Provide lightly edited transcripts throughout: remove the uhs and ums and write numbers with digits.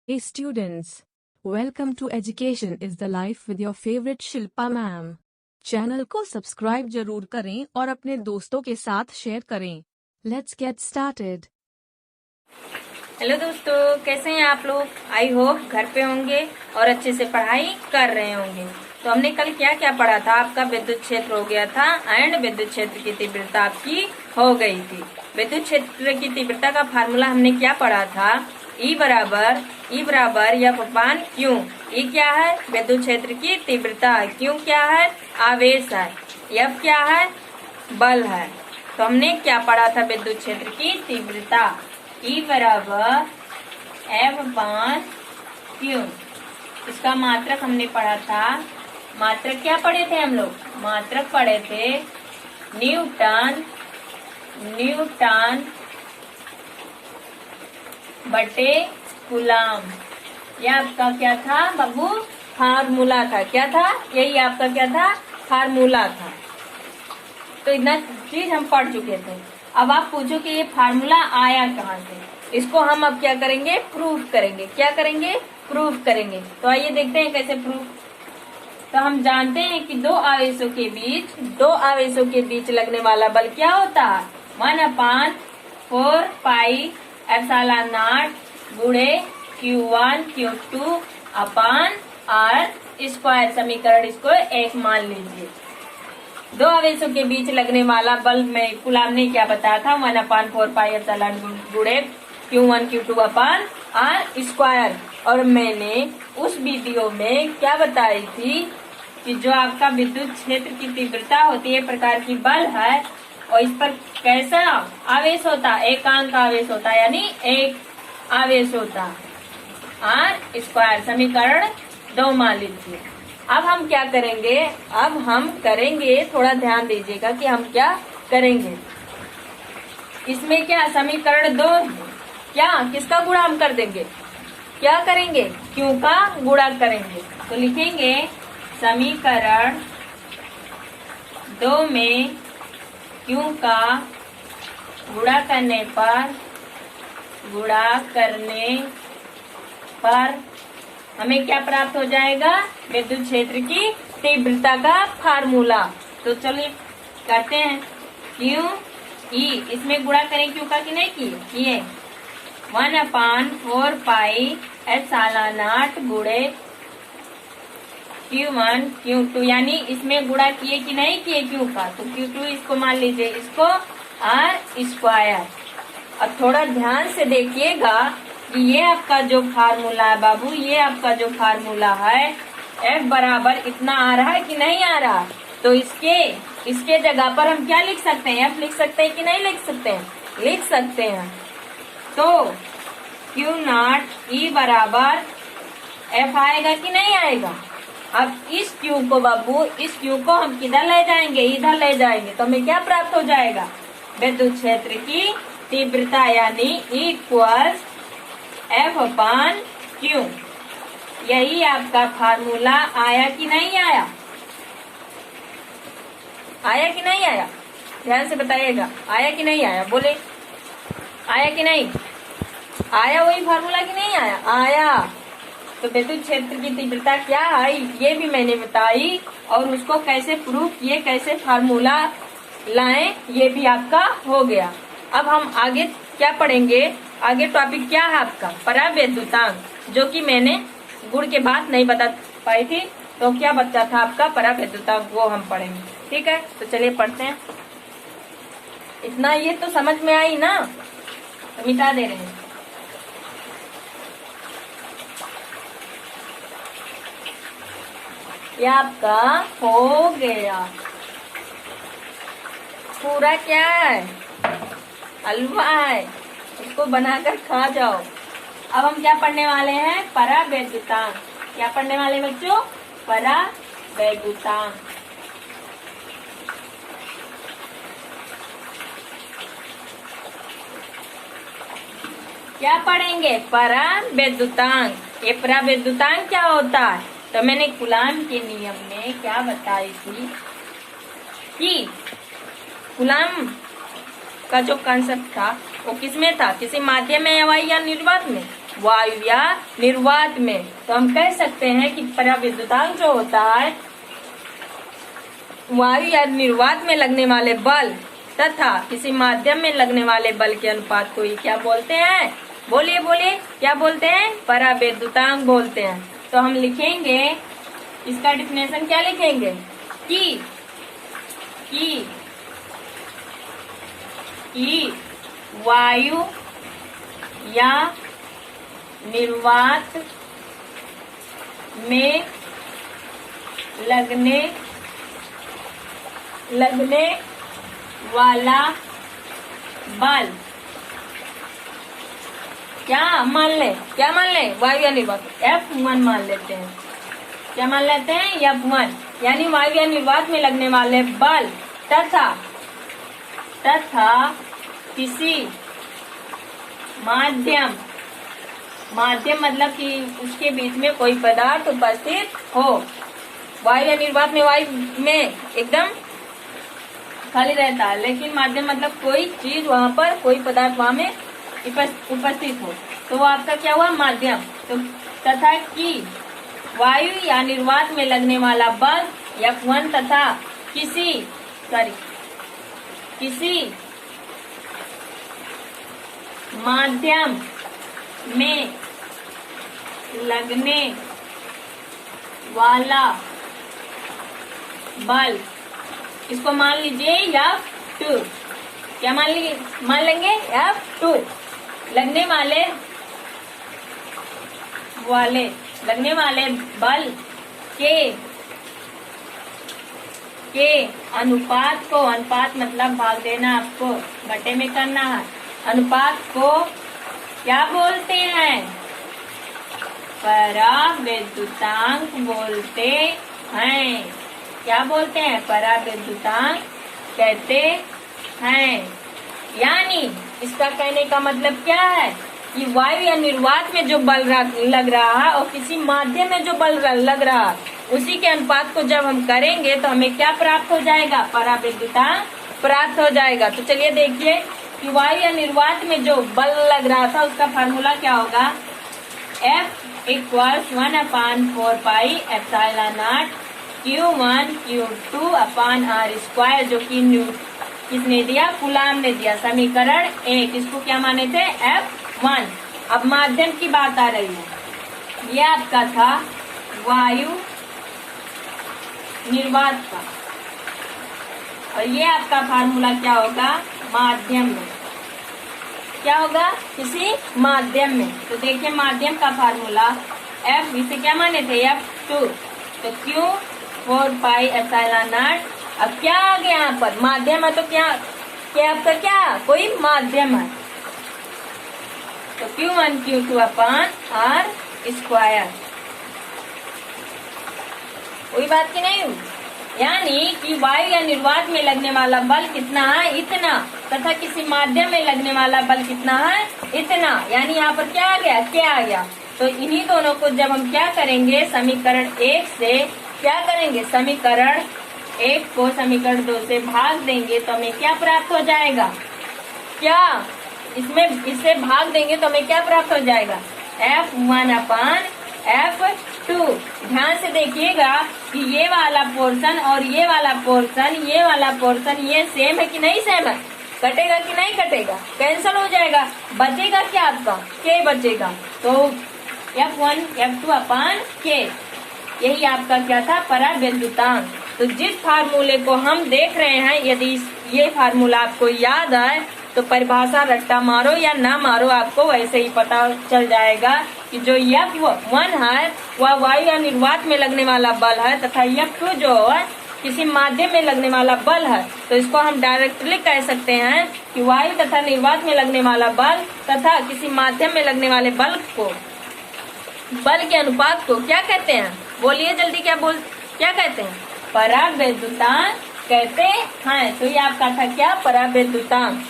Hey students, welcome to Education is the Life with your favorite Shilpa ma'am. Channel को subscribe जरूर करें और अपने दोस्तों के साथ शेयर करें। Let's get started. हेलो दोस्तों, कैसे हैं आप लोग? आई होप घर पे होंगे और अच्छे से पढ़ाई कर रहे होंगे। तो हमने कल क्या क्या पढ़ा था? आपका विद्युत क्षेत्र हो गया था एंड विद्युत क्षेत्र की तीव्रता आपकी हो गई थी। विद्युत क्षेत्र की तीव्रता का फार्मूला हमने क्या पढ़ा था? E बराबर F अपान Q। E क्या है? विद्युत क्षेत्र की तीव्रता। Q क्या है? आवेश है। F क्या है? बल है। तो हमने क्या पढ़ा था विद्युत क्षेत्र की तीव्रता? E बराबर F अपान Q। इसका मात्रक हमने पढ़ा था। मात्रक क्या पढ़े थे हम लोग? मात्रक पढ़े थे न्यूटन बटे कूलाम। यह आपका क्या था बाबू? फार्मूला था। क्या था? यही आपका क्या था? फार्मूला था। तो इतना चीज हम पढ़ चुके थे। अब आप पूछो कि ये फार्मूला आया कहाँ से? इसको हम अब क्या करेंगे? प्रूफ करेंगे। क्या करेंगे? प्रूफ करेंगे। तो आइए देखते हैं कैसे प्रूफ। तो हम जानते हैं कि दो आवेशों के बीच लगने वाला बल क्या होता है? 1/4 पाई एप्सिलॉन नॉट गुणे Q1 Q2 अपान R स्क्वायर। समीकरण इसको एक मान लीजिए। दो आवेशों के बीच लगने वाला बल में कूलाम ने क्या बताया था? 1/4 पाई एप्सिलॉन गुणे Q1 Q2 अपान R स्क्वायर। और मैंने उस वीडियो में क्या बताई थी कि जो आपका विद्युत क्षेत्र की तीव्रता होती है, प्रकार की बल है, और इस पर कैसा आवेश होता है? एकांक आवेश होता है, यानी एक आवेश होता है R स्क्वायर। समीकरण 2 मान लीजिए। अब हम क्या करेंगे? अब हम करेंगे, थोड़ा ध्यान दीजिएगा कि हम क्या करेंगे। इसमें क्या समीकरण 2 क्या किसका गुणा हम कर देंगे? क्या करेंगे? Q का गुणा करेंगे। तो लिखेंगे समीकरण 2 में Q का गुणा करने पर हमें क्या प्राप्त हो जाएगा? विद्युत क्षेत्र की तीव्रता का फार्मूला। तो चलिए करते हैं। Q E इसमें गुणा करें Q का कि नहीं किए? 1/4 पाई एप्सिलॉन नॉट गुणे Q1 Q2, यानी इसमें गुणा किए कि नहीं किए Q का? तो Q2 इसको मान लीजिए, इसको R स्क्वायर। अब थोड़ा ध्यान से देखिएगा कि ये आपका जो फार्मूला है बाबू, ये आपका जो फार्मूला है F बराबर इतना आ रहा है कि नहीं आ रहा? तो इसके जगह पर हम क्या लिख सकते हैं? F लिख सकते हैं कि नहीं लिख सकते हैं? लिख सकते हैं। तो Q0 E बराबर F आएगा कि नहीं आएगा? अब इस Q को बाबू, इस Q को हम किधर ले जाएंगे? इधर ले जाएंगे। तो हमें क्या प्राप्त हो जाएगा? विद्युत क्षेत्र की तीव्रता, यानी इक्वल्स F अपान Q। यही आपका फार्मूला आया कि नहीं आया? आया कि नहीं आया? ध्यान से बताइएगा, आया कि नहीं आया? बोले आया कि नहीं आया? वही फार्मूला कि नहीं आया? आया। तो विद्युत क्षेत्र की तीव्रता क्या है ये भी मैंने बताई, और उसको कैसे प्रूफ किए, कैसे फार्मूला लाएं, ये भी आपका हो गया। अब हम आगे क्या पढ़ेंगे? आगे टॉपिक क्या है आपका? परावैद्युतांक, जो कि मैंने गुण के बाद नहीं बता पाई थी। तो क्या बच्चा था आपका? परावैद्युतांक, वो हम पढ़ेंगे। ठीक है, तो चलिए पढ़ते हैं। इतना ये तो समझ में आई ना? तो मिटा दे रहे हैं। ये आपका हो गया। पूरा क्या है? हलवा है, इसको बनाकर खा जाओ। अब हम क्या पढ़ने वाले हैं? परावैद्युतांक। क्या पढ़ने वाले बच्चों? परावैद्युतांक। क्या पढ़ेंगे? परावैद्युतांक। ये परावैद्युतांक क्या होता है? तो मैंने कूलाम के नियम में क्या बताई थी कि कूलाम का जो कंसेप्ट था वो किसमें था? किसी माध्यम में या निर्वात में? वायु या निर्वात में। तो हम कह सकते हैं कि पराविद्युतांक जो होता है वायु या निर्वात में लगने वाले बल तथा किसी माध्यम में लगने वाले बल के अनुपात को ही क्या बोलते हैं? बोलिए बोलिए, क्या बोलते हैं? पराविद्युतांक बोलते हैं। तो हम लिखेंगे इसका डिफिनेशन, क्या लिखेंगे कि वायु या निर्वात में लगने वाला बल, क्या मान ले वायु या निर्वात F1 मान लेते हैं। क्या मान लेते हैं? F1, यानी वायु या निर्वात में लगने वाले बल तथा किसी माध्यम मतलब कि उसके बीच में कोई पदार्थ उपस्थित हो। वायु या निर्वात में वायु में एकदम खाली रहता है, लेकिन माध्यम मतलब कोई चीज वहां पर, कोई पदार्थ वहां में उपस्थित हो, तो वो आपका क्या हुआ? माध्यम। तो तथा कि वायु या निर्वात में लगने वाला बल F1 तथा किसी माध्यम में लगने वाला बल, इसको मान लीजिए F2। क्या मान लेंगे? F2, लगने वाले बल के अनुपात मतलब भाग देना, आपको बटे में करना है। अनुपात को क्या बोलते हैं? पराविद्युतांक बोलते हैं। क्या बोलते हैं? पराविद्युतांक कहते हैं। यानी इसका कहने का मतलब क्या है कि वायु या निर्वात में जो बल लग रहा है और किसी माध्यम में जो बल लग रहा है, उसी के अनुपात को जब हम करेंगे तो हमें क्या प्राप्त हो जाएगा? पराविद्युतांक प्राप्त हो जाएगा। तो चलिए देखिए कि वायु या निर्वात में जो बल लग रहा था उसका फार्मूला क्या होगा? F = 1/4πε0 Q1 Q2 R², जो कि किसने दिया? कूलाम ने दिया। समीकरण 1, इसको क्या माने थे? F1। अब माध्यम की बात आ रही है। ये आपका था वायु निर्वात का, और ये आपका फार्मूला क्या होगा? माध्यम में। क्या होगा? किसी माध्यम में। तो देखिए माध्यम का फार्मूला F, इसे क्या माने थे? F2। तो Q 4πε0। अब क्या आ गया यहाँ पर? माध्यम है, तो क्या आपका क्या? कोई माध्यम है, तो Q1 Q2 R²। कोई बात की नहीं हुई। यानी कि वायु या निर्वात में लगने वाला बल कितना है? इतना। तथा किसी माध्यम में लगने वाला बल कितना है? इतना। यानी यहाँ पर क्या आ गया? क्या आ गया? तो इन्हीं दोनों को जब हम क्या करेंगे? समीकरण 1 से क्या करेंगे? समीकरण 1 को समीकरण 2 से भाग देंगे तो हमें क्या प्राप्त हो जाएगा? क्या इससे भाग देंगे तो हमें क्या प्राप्त हो जाएगा? F1/F2। ध्यान से देखिएगा कि ये वाला पोर्शन और ये वाला पोर्शन ये सेम है कि नहीं सेम है? कटेगा कि नहीं कटेगा? कैंसल हो जाएगा। बचेगा क्या आपका? K बचेगा। तो F1 F2/K, यही आपका क्या था? पराविद्युतांक। तो जिस फार्मूले को हम देख रहे हैं, यदि ये फार्मूला आपको याद आए तो परिभाषा रट्टा मारो या ना मारो, आपको वैसे ही पता चल जाएगा कि जो F1 है वह वायु या निर्वात में लगने वाला बल है, तथा F2 जो है किसी माध्यम में लगने वाला बल है। तो इसको हम डायरेक्टली कह सकते हैं कि वायु तथा निर्वात में लगने वाला बल तथा किसी माध्यम में लगने वाले बल के अनुपात को क्या कहते हैं? बोलिए जल्दी, क्या कहते हैं? पराविद्युतांक कहते हैं। तो ये आपका था क्या? पराविद्युतांक।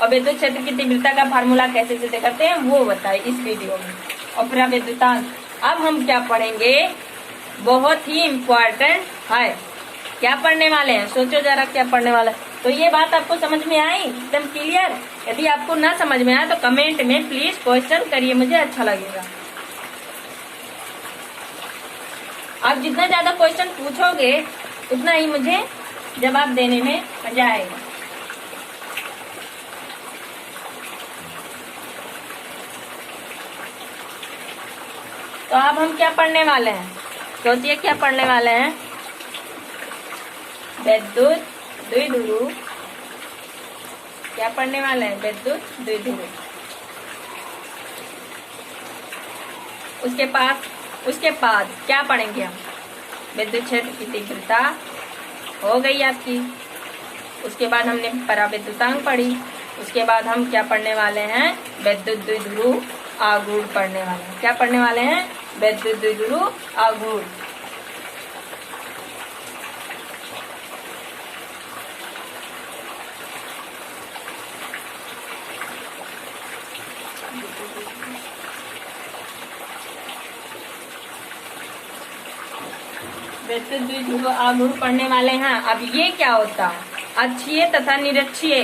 और विद्युत क्षेत्र की तीव्रता का फार्मूला कैसे सिद्ध करते हैं वो बताए इस वीडियो में। और पराविद्युतांक अब हम क्या पढ़ेंगे? बहुत ही इम्पोर्टेंट है। क्या पढ़ने वाले हैं? सोचो जरा क्या पढ़ने वाला है। तो ये बात आपको समझ में आई, एकदम क्लियर। यदि आपको ना समझ में आए तो कमेंट में प्लीज क्वेश्चन करिए, मुझे अच्छा लगेगा। आप जितना ज्यादा क्वेश्चन पूछोगे उतना ही मुझे जवाब देने में मजा आएगा। तो अब हम क्या पढ़ने वाले हैं, सोचिए क्या पढ़ने वाले हैं। विद्युत द्विध्रुव, क्या पढ़ने वाले हैं, विद्युत द्विध्रुव। उसके बाद क्या पढ़ेंगे हम, विद्युत क्षेत्र की तीव्रता हो गई आपकी। उसके बाद हमने पराविद्युतांक पढ़ी। उसके बाद हम क्या पढ़ने वाले हैं, विद्युत द्विध्रुव आघूर्ण पढ़ने वाले हैं। क्या पढ़ने वाले हैं, विद्युत द्विध्रुव आघूर्ण। विद्युत द्विध्रुव आघूर्ण पढ़ने वाले हैं। अब ये क्या होता है, अक्षीय तथा निरक्षीय,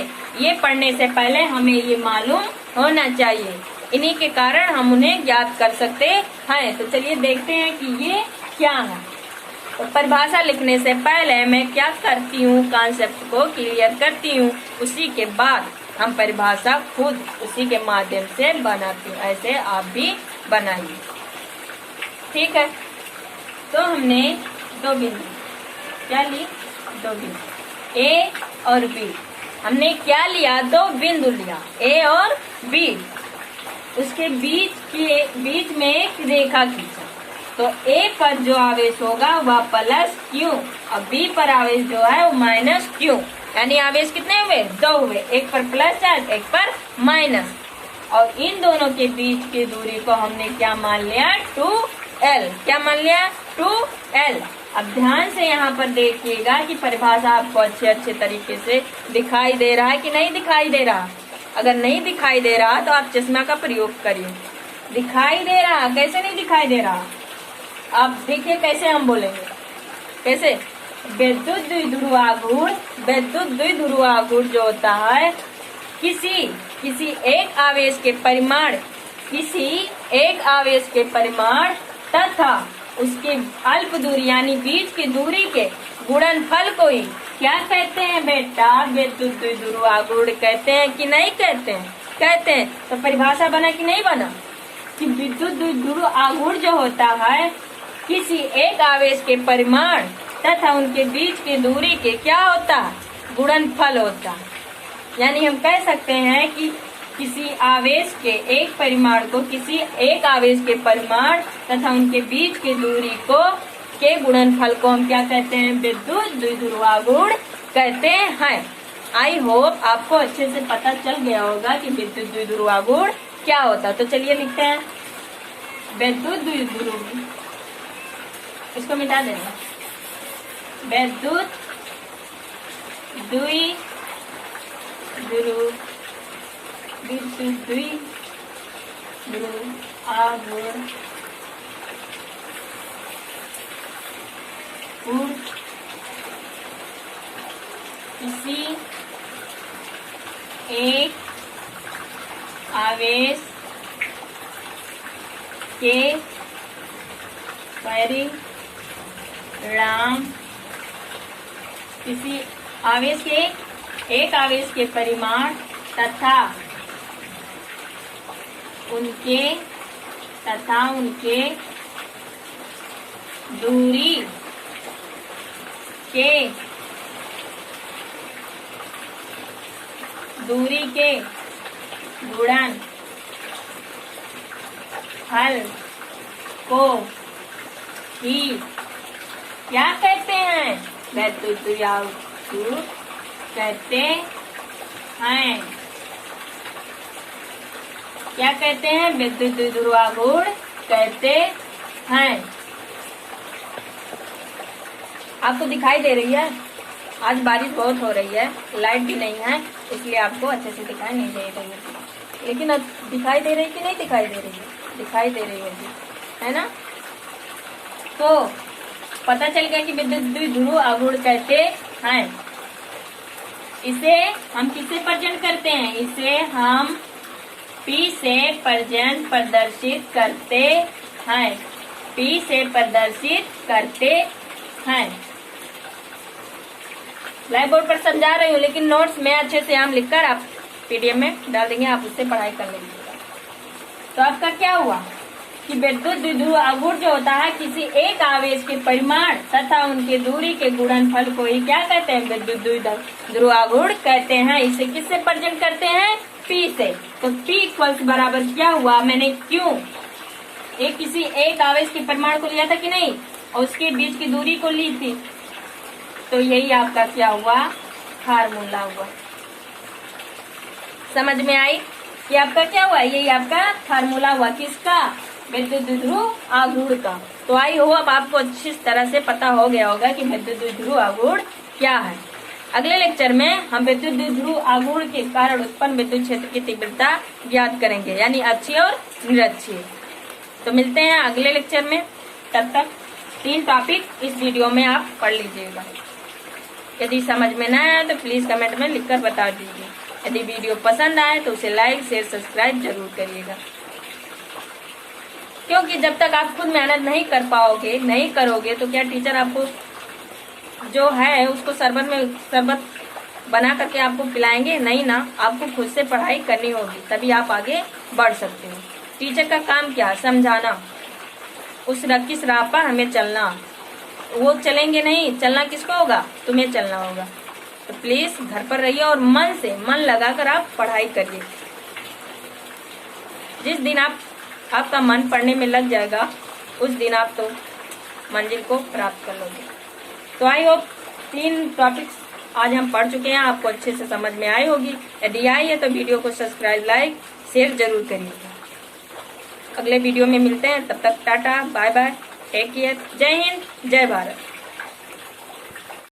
ये पढ़ने से पहले हमें ये मालूम होना चाहिए। इन्हीं के कारण हम उन्हें ज्ञात कर सकते हैं। तो चलिए देखते हैं कि ये क्या है। तो परिभाषा लिखने से पहले मैं क्या करती हूँ, कॉन्सेप्ट को क्लियर करती हूँ, उसी के बाद हम परिभाषा खुद उसी के माध्यम से बनाती हूँ। ऐसे आप भी बनाइए, ठीक है। तो हमने दो बिंदु क्या ली, दो बिंदु ए और बी। हमने क्या लिया, दो बिंदु लिया, ए और बी। उसके बीच में एक रेखा खींचा। तो ए पर जो आवेश होगा वह प्लस क्यू और बी पर आवेश जो है वो माइनस क्यू। यानी आवेश कितने हुए, दो हुए, एक पर प्लस चार्ज एक पर माइनस। और इन दोनों के बीच की दूरी को हमने क्या मान लिया, 2L। क्या मान लिया, 2L। अब ध्यान से यहाँ पर देखिएगा कि परिभाषा आपको अच्छे तरीके से दिखाई दे रहा है कि नहीं दिखाई दे रहा। अगर नहीं दिखाई दे रहा तो आप चश्मा का प्रयोग करिए। दिखाई दे रहा, कैसे नहीं दिखाई दे रहा, आप देखिए कैसे हम बोलेंगे, कैसे। विद्युत द्विध्रुव आघूर्ण, विद्युत द्विध्रुव आघूर्ण जो होता है किसी एक आवेश के परिमाण तथा उसके अल्प दूरी यानी बीच की दूरी के गुणनफल को ही क्या कहते हैं बेटा, विद्युत द्विध्रुव आघूर्ण कहते हैं कि नहीं कहते हैं, कहते हैं। तो परिभाषा बना कि नहीं बना कि विद्युत द्विध्रुव आघूर्ण जो होता है किसी एक आवेश के परिमाण तथा उनके बीच की दूरी के क्या होता है, गुणनफल होता है। यानी हम कह सकते हैं कि किसी आवेश के एक परिमाण को किसी एक आवेश के परिमाण तथा उनके बीच की दूरी के गुणनफल को हम क्या कहते हैं, विद्युत द्विध्रुव आघूर्ण कहते हैं। आई होप आपको अच्छे से पता चल गया होगा कि विद्युत द्विध्रुव आघूर्ण क्या होता है। तो चलिए लिखते हैं विद्युत द्विध्रुव, इसको मिटा देना, विद्युत द्विध्रुव आघूर्ण किसी एक आवेश के परिमाण, किसी आवेश के एक आवेश के परिमाण तथा उनके दूरी के गुणनफल को ही क्या कहते हैं, विद्युत द्विध्रुव कहते हैं। क्या कहते हैं, विद्युत द्विध्रुव आघूर्ण कहते हैं। आपको दिखाई दे रही है, आज बारिश बहुत हो रही है, लाइट भी नहीं है, इसलिए आपको अच्छे से दिखाई नहीं दे रही है। लेकिन अब दिखाई दे रही कि नहीं दिखाई दे रही है, दिखाई दे रही है ना। तो पता चल गया कि विद्युत द्विध्रुव आघूर्ण कहते हैं। इसे हम किससे प्रेजेंट करते हैं? इसे हम P से प्रेजेंट प्रदर्शित करते हैं। P से प्रदर्शित करते हैं। ब्लैक बोर्ड पर समझा रही हूँ, लेकिन नोट्स में अच्छे से हम लिखकर आप PDF में डाल देंगे, आप उससे पढ़ाई कर लीजिएगा। तो आपका क्या हुआ कि विद्युत द्विध्रुव आघूर्ण जो होता है किसी एक आवेश के परिमाण तथा उनके दूरी के गुणनफल को ही क्या कहते हैं? विद्युत द्विध्रुव आघूर्ण कहते हैं। इसे किससे प्रेजेंट करते हैं? P से। तो P इक्वल्स बराबर क्या हुआ? मैंने क्यों किसी एक आवेश के परिमाण को लिया था कि नहीं, और उसके बीच की दूरी को ली थी, तो यही आपका क्या हुआ? फार्मूला हुआ। समझ में आई कि आपका क्या हुआ? यही आपका फार्मूला हुआ। किसका? विद्युत द्विध्रुव आघूर्ण का। तो आई हो अब आपको अच्छी तरह से पता हो गया होगा कि विद्युत द्विध्रुव आघूर्ण क्या है। अगले लेक्चर में हम विद्युत द्विध्रुव आघूर्ण के कारण उत्पन्न विद्युत क्षेत्र की तीव्रता ज्ञात करेंगे, यानी अक्षीय और निरक्षीय। तो मिलते हैं अगले लेक्चर में। तब तक 3 टॉपिक इस वीडियो में आप पढ़ लीजिएगा। यदि समझ में न आया तो प्लीज कमेंट में लिखकर बता दीजिए। यदि वीडियो पसंद आए तो उसे लाइक शेयर सब्सक्राइब जरूर करिएगा, क्योंकि जब तक आप खुद मेहनत नहीं कर पाओगे, नहीं करोगे, तो क्या टीचर आपको जो है उसको शरबत बना करके आपको पिलाएंगे? नहीं ना, आपको खुद से पढ़ाई करनी होगी, तभी आप आगे बढ़ सकते हो। टीचर का काम क्या? समझाना, किस राह पर हमें चलना। वो चलेंगे नहीं, चलना किसको होगा? तुम्हें चलना होगा। तो प्लीज घर पर रहिए और मन लगाकर आप पढ़ाई करिए। जिस दिन आपका मन पढ़ने में लग जाएगा, उस दिन आप तो मंजिल को प्राप्त कर लोगे। तो आई होप 3 टॉपिक्स आज हम पढ़ चुके हैं, आपको अच्छे से समझ में आई होगी। यदि आई है तो वीडियो को सब्सक्राइब लाइक शेयर जरूर करिएगा। अगले वीडियो में मिलते हैं, तब तक tata bye bye, take care, जय हिंद जय भारत।